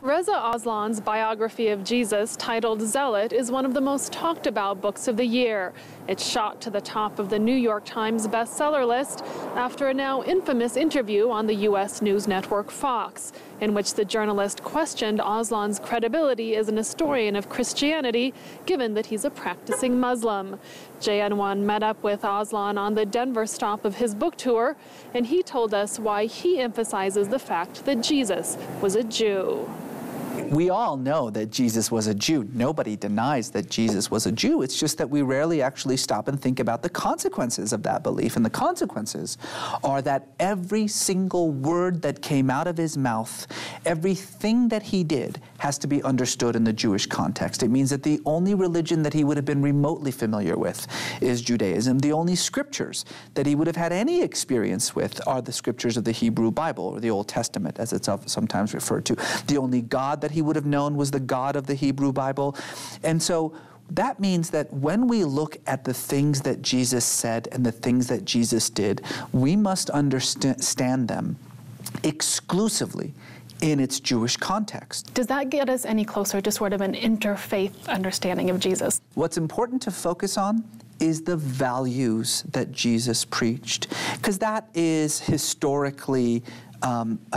Reza Aslan's biography of Jesus, titled Zealot, is one of the most talked about books of the year. It shot to the top of the New York Times bestseller list after a now infamous interview on the U.S. news network Fox, in which the journalist questioned Aslan's credibility as an historian of Christianity, given that he's a practicing Muslim. JN1 met up with Aslan on the Denver stop of his book tour, and he told us why he emphasizes the fact that Jesus was a Jew. We all know that Jesus was a Jew. Nobody denies that Jesus was a Jew. It's just that we rarely actually stop and think about the consequences of that belief. And the consequences are that every single word that came out of his mouth, everything that he did, has to be understood in the Jewish context. It means that the only religion that he would have been remotely familiar with is Judaism. The only scriptures that he would have had any experience with are the scriptures of the Hebrew Bible, or the Old Testament, as it's sometimes referred to. The only God that he would have known was the God of the Hebrew Bible. And so that means that when we look at the things that Jesus said and the things that Jesus did, we must understand them exclusively in its Jewish context. Does that get us any closer to sort of an interfaith understanding of Jesus? What's important to focus on is the values that Jesus preached, because that is historically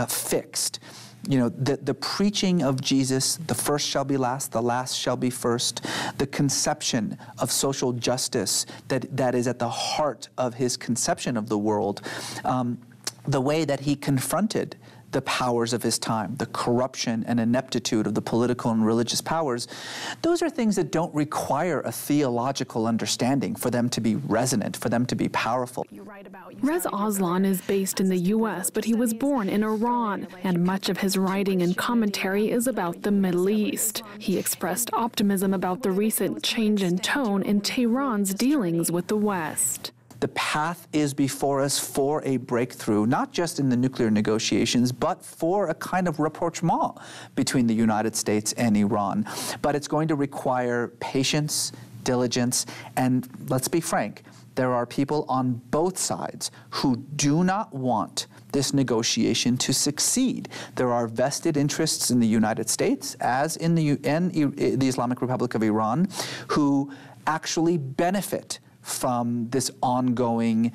fixed. You know, the preaching of Jesus, the first shall be last, the last shall be first, the conception of social justice that is at the heart of his conception of the world, the way that he confronted the powers of his time, the corruption and ineptitude of the political and religious powers, those are things that don't require a theological understanding for them to be resonant, for them to be powerful. Reza Aslan is based in the U.S., but he was born in Iran, and much of his writing and commentary is about the Middle East. He expressed optimism about the recent change in tone in Tehran's dealings with the West. The path is before us for a breakthrough, not just in the nuclear negotiations, but for a kind of rapprochement between the United States and Iran. But it's going to require patience, diligence, and let's be frank, there are people on both sides who do not want this negotiation to succeed. There are vested interests in the United States, as in the Islamic Republic of Iran, who actually benefit from this ongoing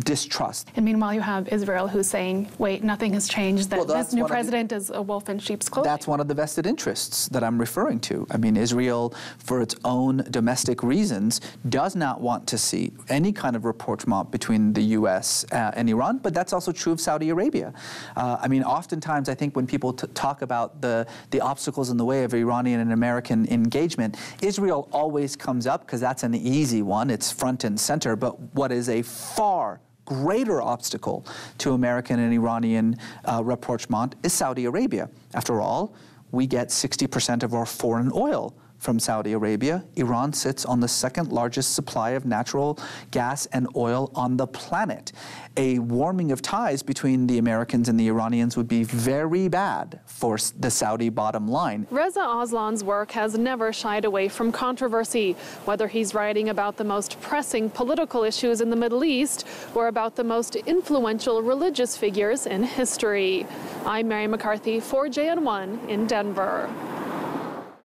distrust. And meanwhile, you have Israel who's saying, wait, nothing has changed, that this new president is a wolf in sheep's clothing. That's one of the vested interests that I'm referring to. I mean, Israel, for its own domestic reasons, does not want to see any kind of rapprochement between the U.S. and Iran, but that's also true of Saudi Arabia. I mean, oftentimes I think when people talk about the obstacles in the way of Iranian and American engagement, Israel always comes up because that's an easy one. It's front and center. But what is a far greater obstacle to American and Iranian rapprochement is Saudi Arabia. After all, we get 60% of our foreign oil from Saudi Arabia. Iran sits on the second largest supply of natural gas and oil on the planet. A warming of ties between the Americans and the Iranians would be very bad for the Saudi bottom line. Reza Aslan's work has never shied away from controversy, whether he's writing about the most pressing political issues in the Middle East or about the most influential religious figures in history. I'm Mary McCarthy for JN1 in Denver.